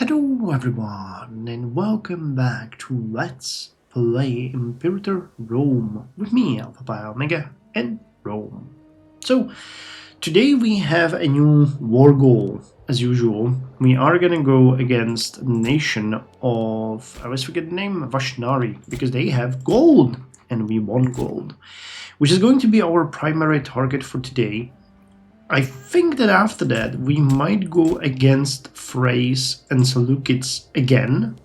Hello everyone and welcome back to Let's Play Imperator Rome with me, Alpha Pi Omega, and Rome. So, today we have a new war goal. As usual, we are gonna go against the nation of, I always forget the name, Vashnari, because they have gold, and we want gold, which is going to be our primary target for today. I think that after that we might go against Thrace and Seleucids again,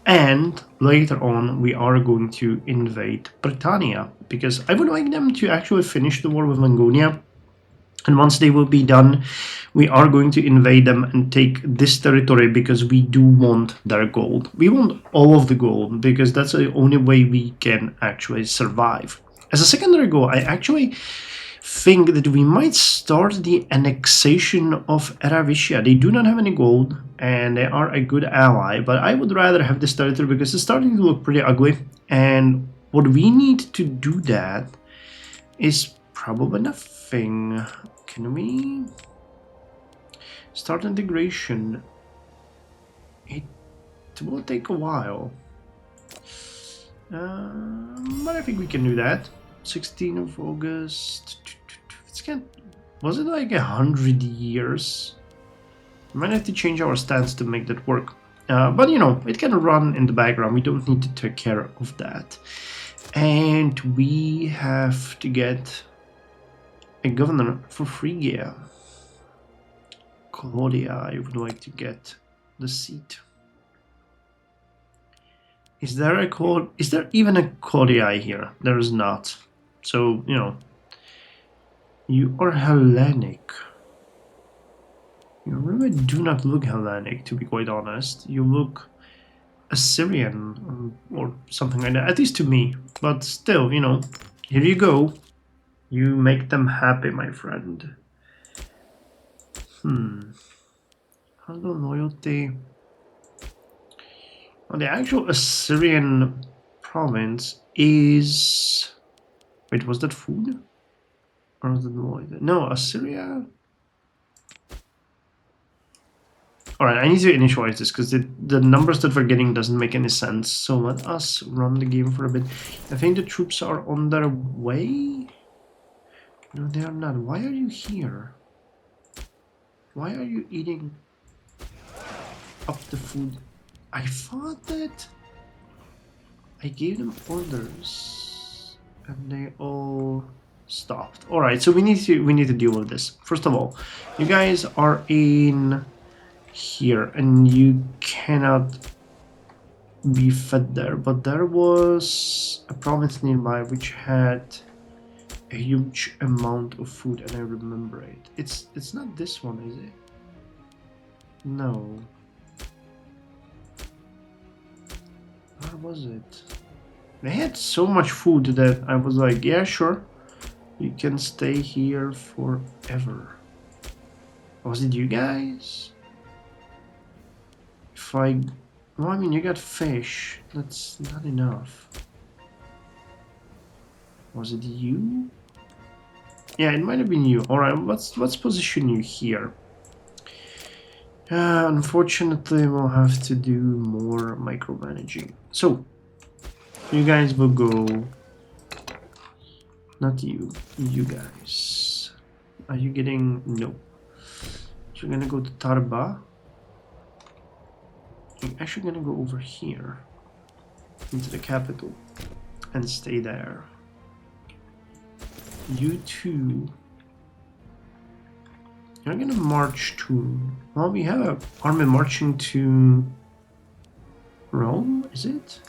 and later on we are going to invade Britannia, because I would like them to actually finish the war with Mongolia, and once they will be done we are going to invade them and take this territory because we do want their gold. We want all of the gold because that's the only way we can actually survive. As a secondary goal, I actually think that we might start the annexation of Araviscia. They do not have any gold and they are a good ally, but I would rather have this territory because it's starting to look pretty ugly, and what we need to do that is probably nothing. Can we start integration? It will take a while, but I think we can do that. 16th of August. Was it like 100 years? We might have to change our stance to make that work. But you know, it can run in the background. We don't need to take care of that. And we have to get a governor for Phrygia. Claudia, I would like to get the seat. Is there even a Claudia here? There is not. So, you know, you are Hellenic. You really do not look Hellenic, to be quite honest. You look Assyrian or something like that, at least to me. But still, you know, here you go. You make them happy, my friend. Hello, loyalty. Well, the actual Assyrian province is... Wait, was that food? Or was it loyalty? No, Assyria... Alright, I need to initialize this because the numbers that we're getting doesn't make any sense. So let us run the game for a bit. I think the troops are on their way. No, they are not. Why are you here? Why are you eating up the food? I thought that I gave them orders and they all stopped. Alright, so we need to deal with this. First of all, you guys are in here and you cannot be fed there, but there was a province nearby which had a huge amount of food and I remember it. It's not this one, is it? No. Where was it? They had so much food that I was like, yeah, sure, you can stay here forever. Was it you guys? Well, I mean, you got fish. That's not enough. Was it you? Yeah, it might have been you. Alright, let's position you here. Unfortunately, we'll have to do more micromanaging. So, you guys will go... Not you. You guys. Are you getting... No. You're gonna go to Tarba. I'm actually gonna go over here into the capital and stay there. You two, you're gonna march to... Well, we have an army marching to Rome, is it?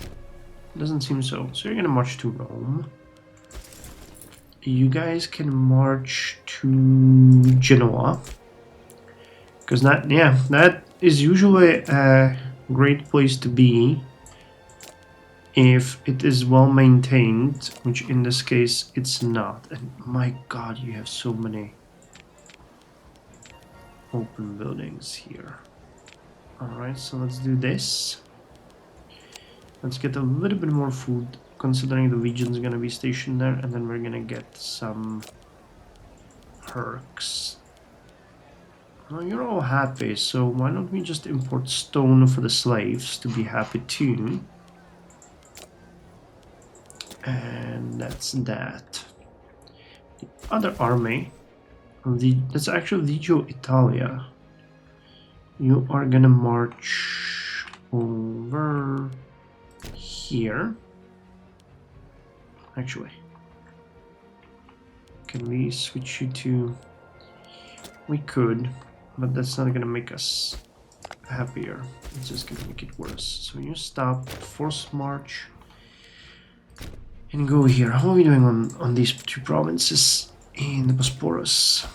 Doesn't seem so. So you're gonna march to Rome. You guys can march to Genoa, because that, yeah, that is usually a great place to be if it is well maintained, which in this case it's not. And my god, you have so many open buildings here. Alright, so let's do this. Let's get a little bit more food, considering the legion's gonna be stationed there, and then we're gonna get some perks. Well, you're all happy, so why don't we just import stone for the slaves to be happy too? And that's that. The other army, that's actually Legio Italia. You are gonna march over here. Actually, can we switch you to... We could, but that's not gonna make us happier. It's just gonna make it worse. So you stop, force march, and go here. How are we doing on these two provinces in the Bosporus?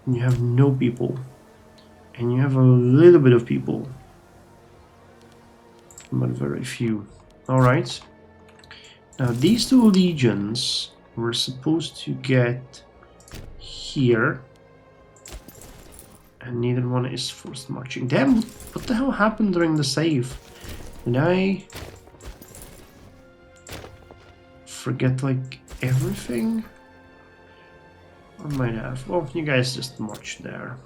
You have no people, and you have a little bit of people, but very few. All right. Now these two legions were supposed to get here, and neither one is forced marching. Damn, what the hell happened during the save? Did I forget like everything? I might have. Well, you guys just march there.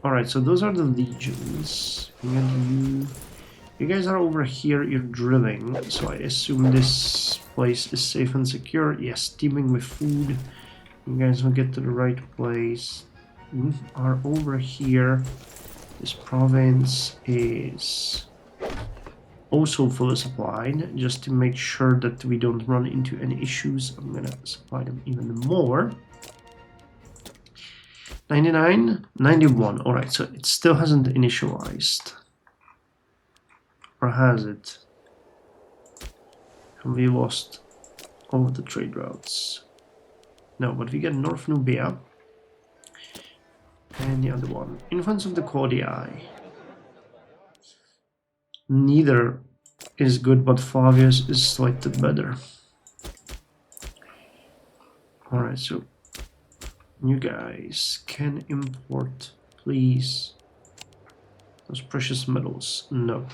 Alright, so those are the legions. You guys are over here, you're drilling, so I assume this place is safe and secure. Yes, teeming with food. You guys will get to the right place. We are over here. This province is also fully supplied, just to make sure that we don't run into any issues. I'm gonna supply them even more. 99, 91. Alright, so it still hasn't initialized. Or has it? And we lost all of the trade routes. No, but we get North Nubia. And the other one. Influence of the Cordiae. Neither is good, but Flavius is slightly better. Alright, so you guys can import, please. Those precious metals. No.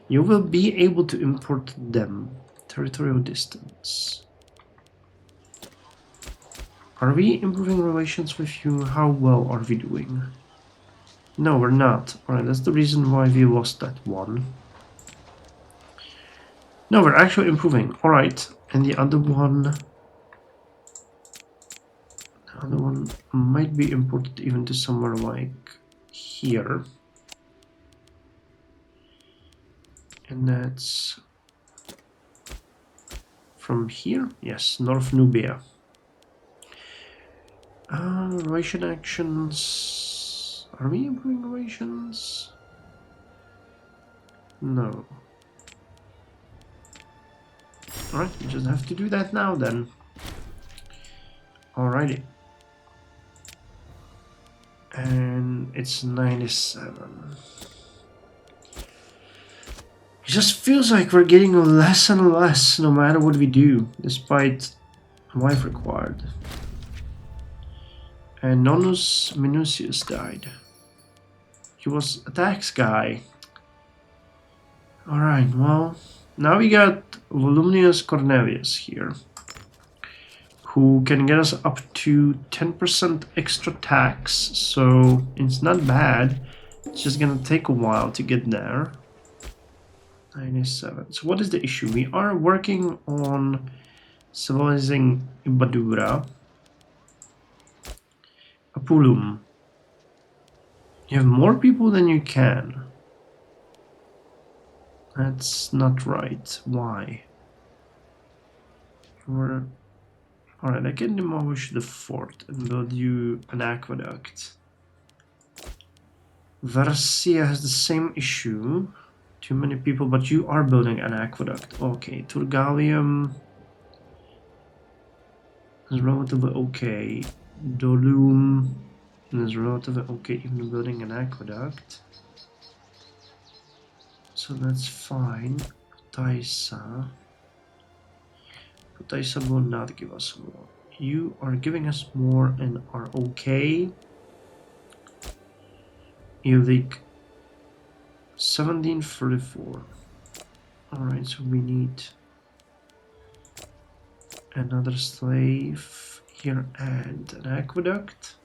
You will be able to import them. Territorial distance. Are we improving relations with you? How well are we doing? No, we're not. Alright, that's the reason why we lost that one. No, we're actually improving. Alright, and the other one might be imported even to somewhere like here. And that's from here? Yes, North Nubia. Relation actions. Are we improving relations? No. Alright, we just have to do that now then. Alrighty. And it's 97. It just feels like we're getting less and less no matter what we do, despite life required. And Nonus Minucius died. He was a tax guy. Alright, well, now we got Voluminous Cornelius here, who can get us up to 10% extra tax, so it's not bad. It's just gonna take a while to get there. 97. So what is the issue? We are working on civilizing Ibadura. Apulum. You have more people than you can. That's not right. Why? Alright, I can demolish the fort and build you an aqueduct. Varsia has the same issue. Too many people, but you are building an aqueduct. Okay, Turgalium is relatively okay. Dolum is relatively okay, even building an aqueduct. So that's fine. Taisa will not give us more. You are giving us more and are okay. Illik 1734. Alright, so we need another slave here and an aqueduct.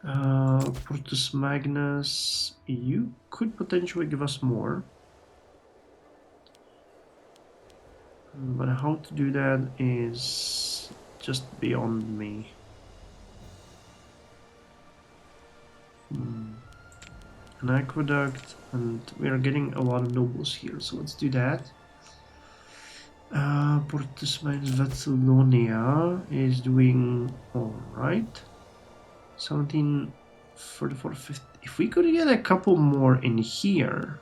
Portus Magnus, you could potentially give us more. But how to do that is just beyond me. An aqueduct, and we are getting a lot of nobles here, so let's do that. Portus Magnus Vatalonia is doing alright. 1744, 50. If we could get a couple more in here,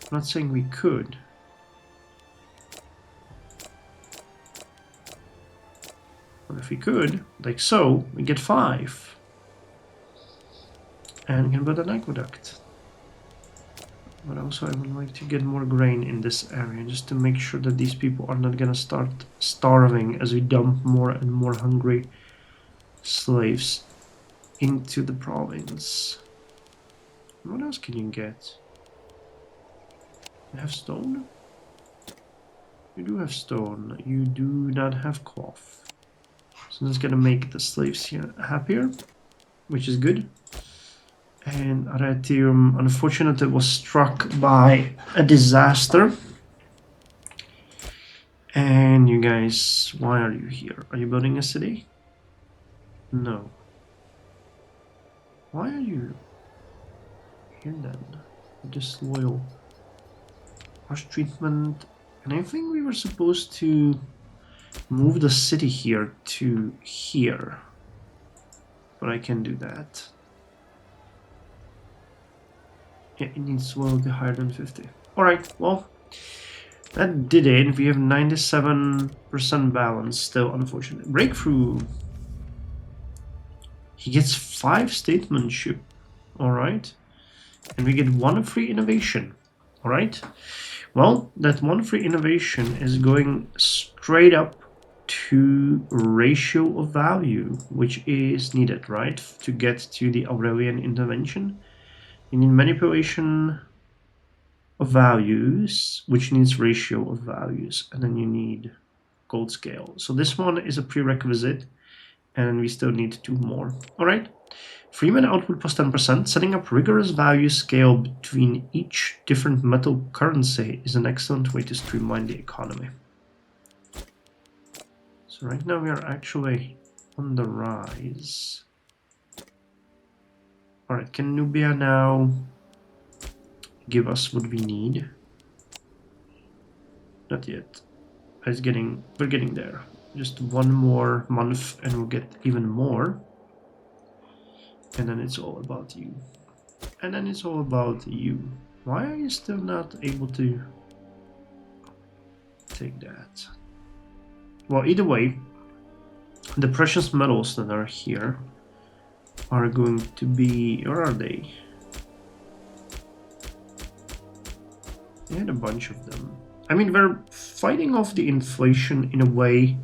I'm not saying we could. But if we could, like so, we get 5. And we can build an aqueduct. But also I would like to get more grain in this area, just to make sure that these people are not gonna start starving as we dump more and more hungry slaves into the province. What else can you get? You have stone? You do have stone. You do not have cloth. So that's gonna make the slaves here happier, which is good. And Aratium, unfortunately, was struck by a disaster. And you guys, why are you here? Are you building a city? No. Why are you here then? Disloyal. Harsh treatment. And I think we were supposed to move the city here to here. But I can do that. Yeah, it needs loyalty higher than 50. Alright, well, that did it. We have 97% balance still, unfortunately. Breakthrough. He gets 5 statesmanship. Alright. And we get 1 free innovation. Alright. Well, that 1 free innovation is going straight up to ratio of value, which is needed, right? To get to the Aurelian intervention. You need manipulation of values, which needs ratio of values, and then you need gold scale. So this one is a prerequisite, and we still need 2 more. All right. Freeman output plus 10%. Setting up rigorous value scale between each different metal currency is an excellent way to streamline the economy. So right now we are actually on the rise. Alright, can Nubia now give us what we need? Not yet. We're getting there. Just 1 more month and we'll get even more. And then it's all about you. And then it's all about you. Why are you still not able to take that? Well, either way, the precious metals that are here are going to be... Where are they? They had a bunch of them. I mean, we're fighting off the inflation in a way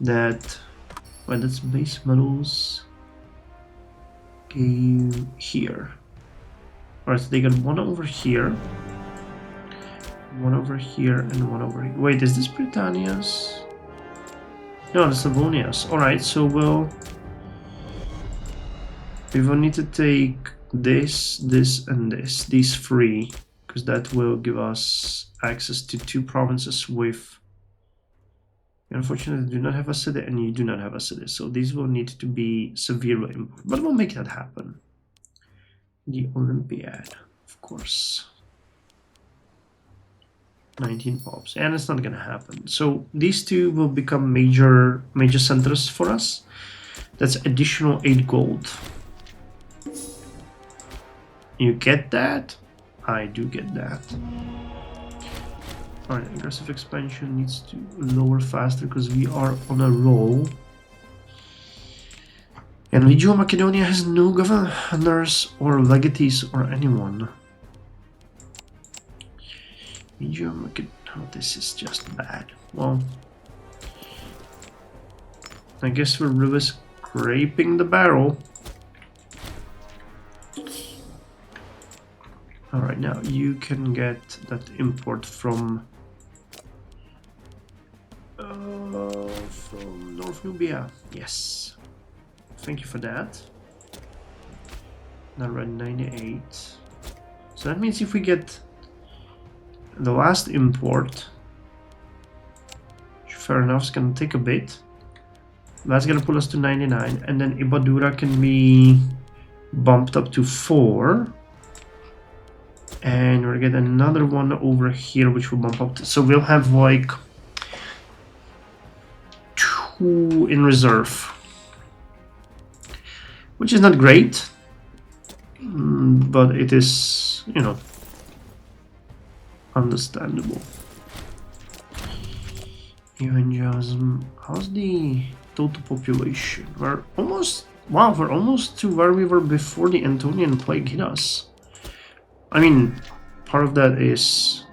that... Well, that's base metals... here. Alright, so they got 1 over here, 1 over here, and 1 over here. Wait, is this Britannia's? No, it's Savonia's. Alright, so we will need to take this, this, and this, these 3, because that will give us access to 2 provinces with... Unfortunately, I do not have a city, and you do not have a city, so these will need to be severely improved, but we'll make that happen. The Olympiad, of course. 19 pops, and it's not gonna happen. So these 2 will become major centers for us. That's additional 8 gold. You get that? I do get that. Alright, aggressive expansion needs to lower faster because we are on a roll. And NVIDIA Macedonia has no governors or legatees or anyone. NVIDIA Macedonia, oh, this is just bad. Well, I guess we're really scraping the barrel. Alright, now you can get that import from North Nubia. Yes. Thank you for that. Now we're at 98. So that means if we get the last import, which fair enough is gonna take a bit. That's gonna pull us to 99, and then Ibadura can be bumped up to 4. And we'll get another one over here, which will bump up to, so we'll have like 2 in reserve, which is not great, but it is, you know, understandable. Evangelism, how's the total population? We're almost, wow, we're almost to where we were before the Antonian plague hit us. I mean, part of that is,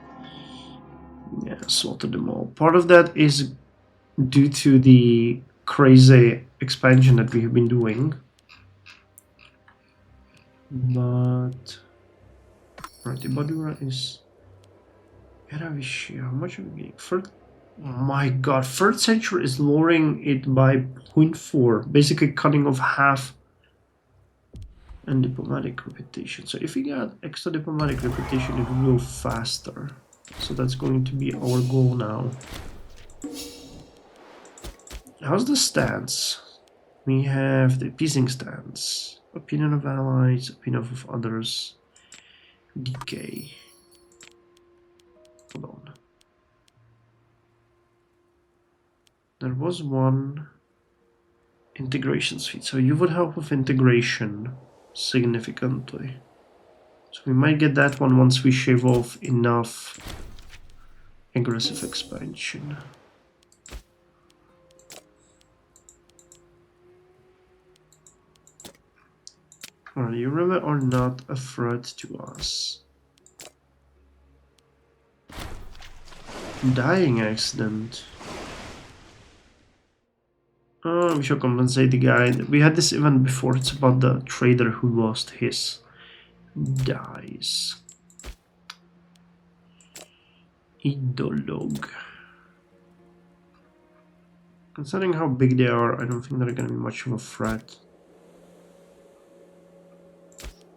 yeah, slaughtered them all. Part of that is due to the crazy expansion that we have been doing. But, right, Ibadura is, how much are we getting? Oh my god, 3rd century is lowering it by 0.4, basically cutting off half. And diplomatic reputation. So if we got extra diplomatic reputation, it will go faster. So that's going to be our goal now. How's the stance? We have the appeasing stance. Opinion of allies, opinion of others. Decay. Hold on. There was one integration suite. So you would help with integration significantly. So we might get that one once we shave off enough aggressive expansion. Are you really or not a threat to us? Dying accident. Oh, we should compensate the guy. We had this event before. It's about the trader who lost his dies. Idolog. Considering how big they are, I don't think they're gonna be much of a threat.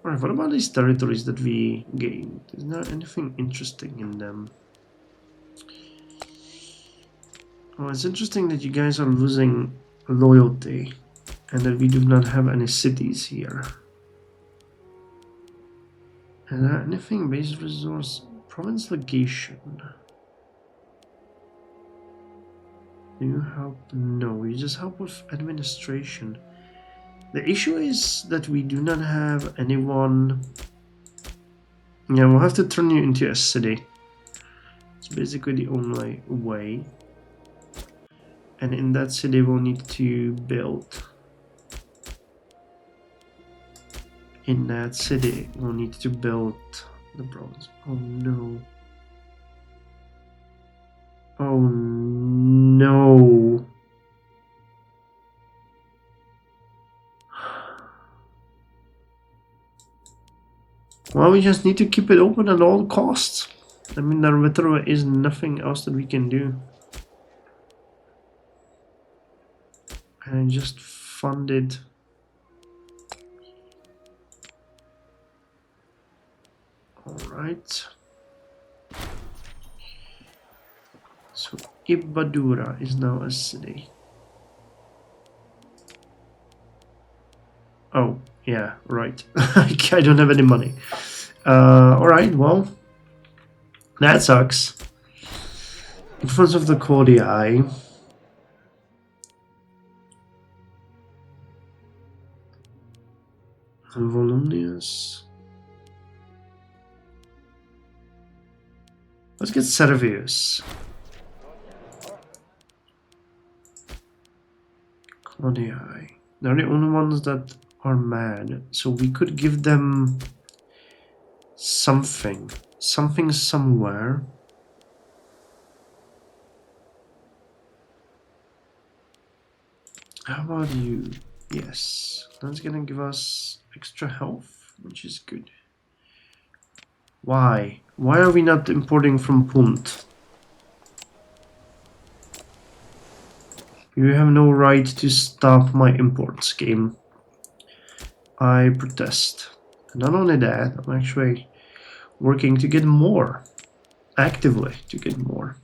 Alright, what about these territories that we gained? Is there anything interesting in them? Oh, it's interesting that you guys are losing loyalty and that we do not have any cities here. Is there anything? Base resource, province legation. Do you help? No, you just help with administration. The issue is that we do not have anyone. Yeah, we'll have to turn you into a city. It's basically the only way. And in that city we'll need to build. In that city we'll need to build the bronze. Oh no. Oh no. Well, we just need to keep it open at all costs. I mean, there is nothing else that we can do. And I just funded. Alright. So Ibadura is now a city. Oh, yeah, right. I don't have any money. Alright, well, that sucks. Influence of the Cordi. Volumnius. Let's get Servius. Cordi. They're the only ones that are mad, so we could give them something somewhere. How about you? Yes, that's gonna give us extra health, which is good. Why are we not importing from Punt? You have no right to stop my imports, game. I protest. And not only that, I'm actually working to get more. Actively to get more.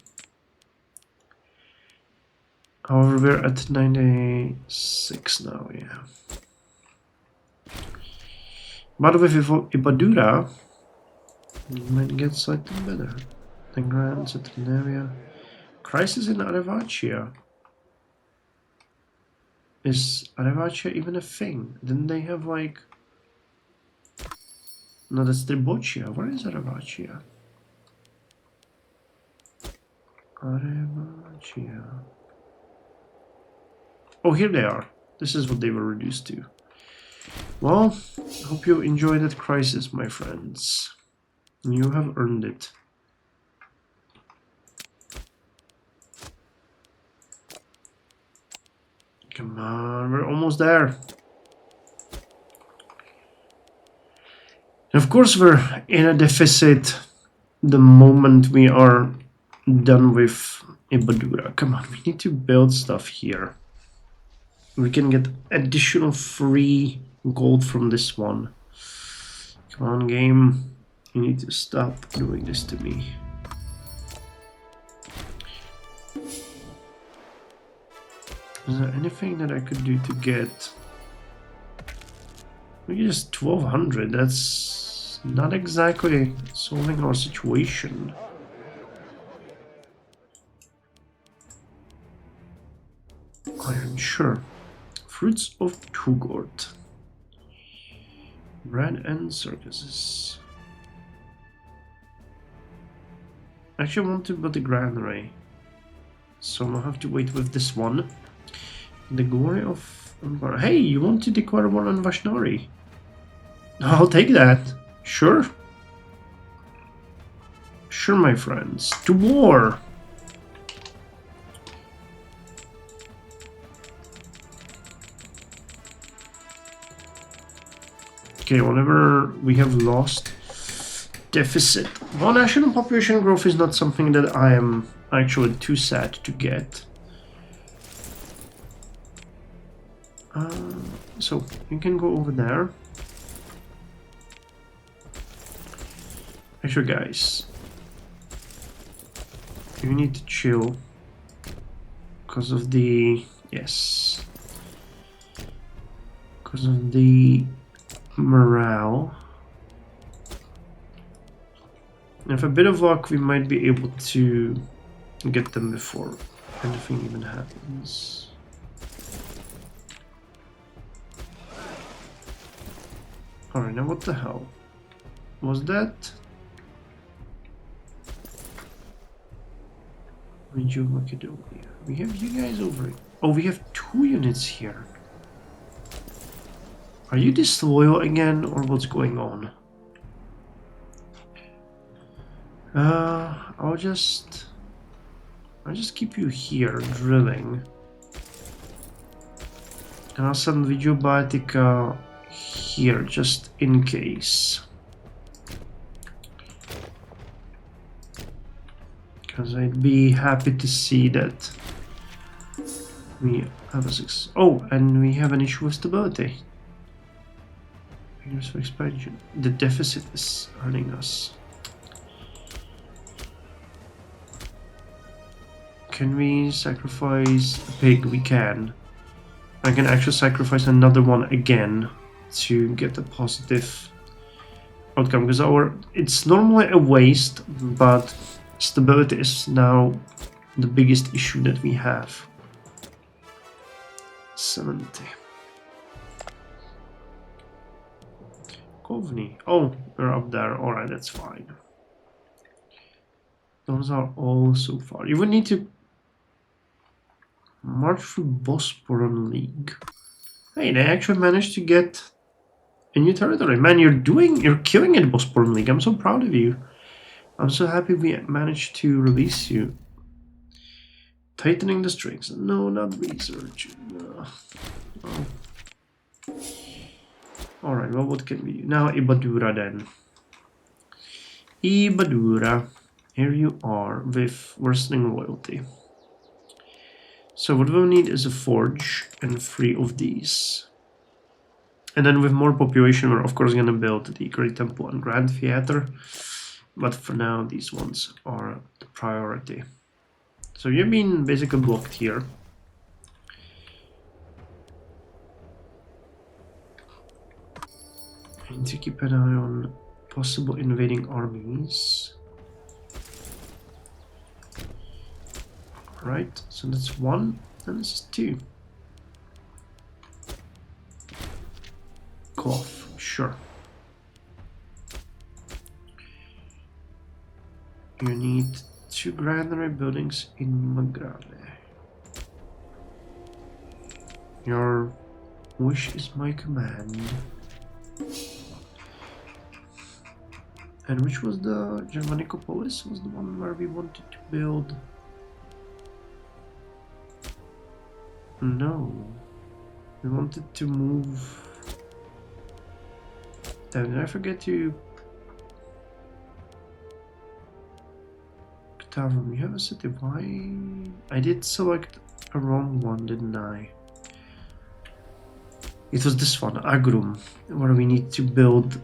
However, we're at 96 now, yeah. But with Ibadura, we might get something better. The Grand Saturnaria. Crisis in Arevachia. Is Arevachia even a thing? Didn't they have like... No, that's Tribochia. Where is Arevachia? Arevachia. Oh, here they are. This is what they were reduced to. Well, hope you enjoyed that crisis, my friends. You have earned it. Come on, we're almost there. And of course, we're in a deficit the moment we are done with Ibadura. Come on, we need to build stuff here. We can get additional free gold from this one. Come on, game. You need to stop doing this to me. Is there anything that I could do to get... Maybe just 1200. That's not exactly solving our situation. Iron, sure. Fruits of Tugort. Bread and circuses. Actually, I want to build a granary. So I'll have to wait with this one. The glory of Empire. Hey, you want to declare war on Vashnari? I'll take that. Sure. Sure, my friends. To war! Okay, whenever we have lost deficit. Well, national population growth is not something that I am actually too sad to get. So you can go over there. Actually, guys, you need to chill because of the because of the morale. And with a bit of luck, we might be able to get them before anything even happens. Alright, now what the hell was that? Region Macedonia. We have you guys over here. Oh, we have 2 units here. Are you disloyal again, or what's going on? I'll just keep you here drilling, and I'll send Vidiobatica here just in case, because I'd be happy to see that we have a success. Oh, and we have an issue with stability. For expansion. The deficit is hurting us. Can we sacrifice a pig? We can. I can actually sacrifice another one again to get a positive outcome, because it's normally a waste, but stability is now the biggest issue that we have. 70. Kovni. Oh, we're up there. Alright, that's fine. Those are all so far. You would need to march through Bosporan League. Hey, they actually managed to get a new territory. Man, you're killing it, Bosporan League. I'm so proud of you. I'm so happy we managed to release you. Tightening the strings. No, not research. No. Oh. Alright, well, what can we do? Now, Ibadura then. Ibadura. Here you are with worsening loyalty. So what we'll need is a forge and 3 of these. And then with more population, we're of course gonna build the Great Temple and Grand Theater. But for now, these ones are the priority. So you've been basically blocked here. I need to keep an eye on possible invading armies. Alright, so that's 1, and this is 2. Cloth, sure. You need 2 granary buildings in Magrane. Your wish is my command. And which was the Germanicopolis? Was the one where we wanted to build? No. We wanted to move. Damn, did I forget to... Octavium, you have a city. Why? I did select a wrong one, didn't I? It was this one, Agrum, where we need to build.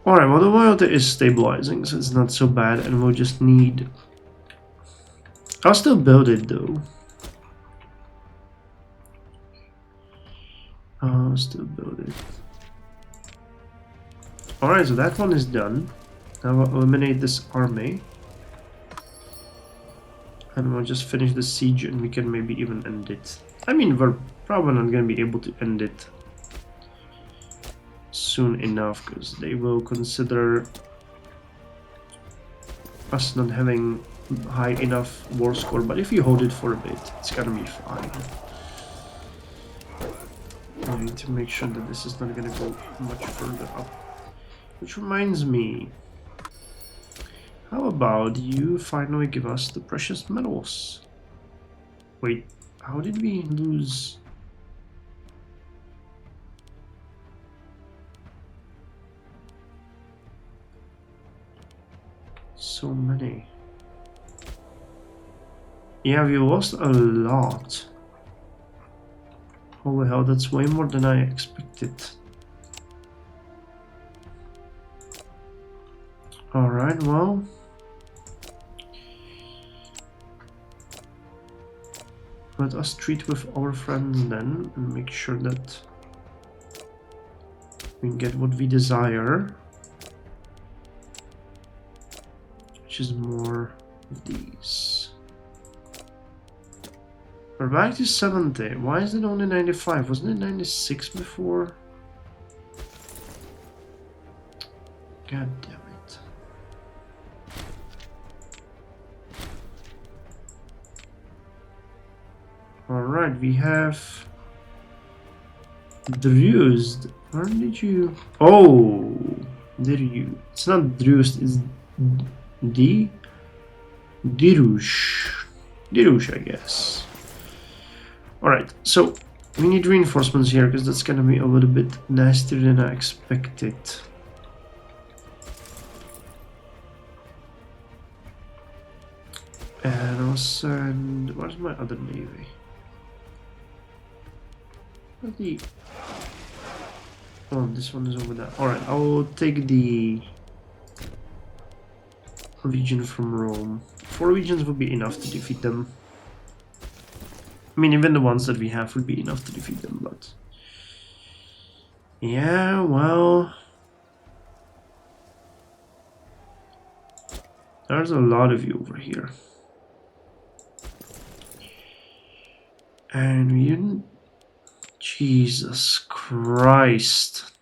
Alright, well the loyalty is stabilizing, so it's not so bad, and we'll just need... I'll still build it though. I'll still build it. Alright, so that one is done. Now we'll eliminate this army. And we'll just finish the siege and we can maybe even end it. I mean, we're probably not going to be able to end it soon enough, because they will consider us not having high enough war score, but if you hold it for a bit, it's gonna be fine. I need to make sure that this is not gonna go much further up. Which reminds me, how about you finally give us the precious metals? Wait, how did we lose? So many. Yeah, we lost a lot. Holy hell, that's way more than I expected. Alright, well. Let us treat with our friends then and make sure that we get what we desire. Which is more of these. We're back to 70. Why is it only 95? Wasn't it 96 before? God damn it. Alright, we have Drused. Where did you... Oh! Did you... It's not Drused, it's Dirush. Dirush, I guess. Alright, so we need reinforcements here because that's gonna be a little bit nastier than I expected. And I'll send... Where's my other navy? Oh, this one is over there. Alright, I'll take the region from Rome. 4 regions will be enough to defeat them. I mean, even the ones that we have would be enough to defeat them, but... Yeah, well... There's a lot of you over here. And we didn't... Jesus Christ.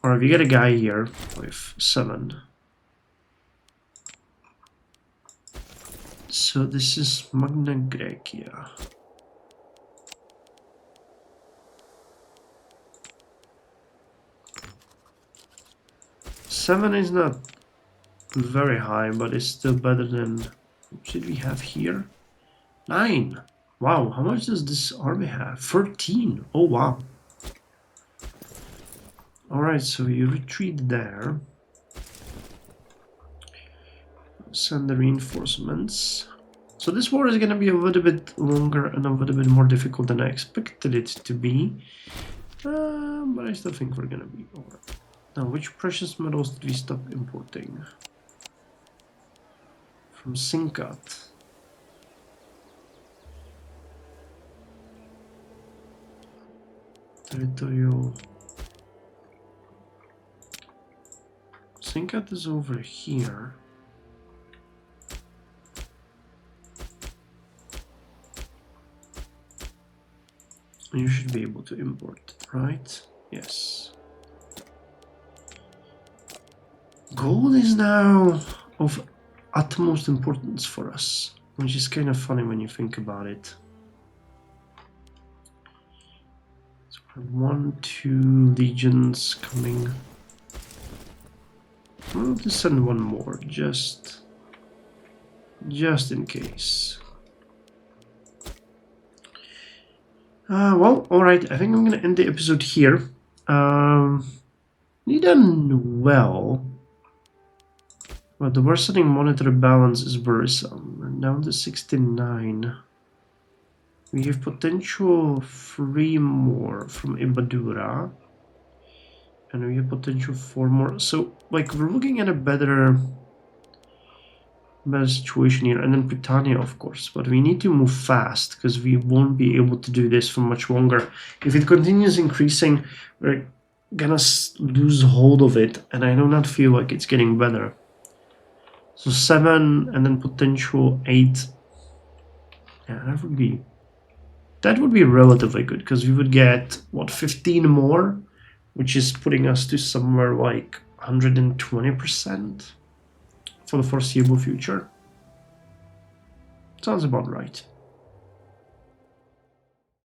Alright, we got a guy here with 7. So this is Magna Graecia. Seven is not very high, but it's still better than... What should we have here? 9. Wow, how much does this army have? 13. Oh wow. Alright, so you retreat there. Send the reinforcements. So this war is going to be a little bit longer and a little bit more difficult than I expected it to be. But I still think we're going to be over. Now, which precious metals did we stop importing? From Sinkat. Territorial. Sinkat is over here. You should be able to import, right? Yes. Gold is now of utmost importance for us, which is kind of funny when you think about it. So we have 1, 2 legions coming. We'll just send one more, just in case. Well, alright, I think I'm gonna end the episode here. You done well. But the worsening monetary balance is worrisome. We're down to 69. We have potential 3 more from Ibadura. And we have potential 4 more. So, like, we're looking at a better situation here. And then Britannia, of course. But we need to move fast, because we won't be able to do this for much longer. If it continues increasing, we're gonna lose hold of it. And I do not feel like it's getting better. So 7 and then potential 8. Yeah, that would be relatively good, because we would get, what, 15 more, which is putting us to somewhere like 120% for the foreseeable future. Sounds about right.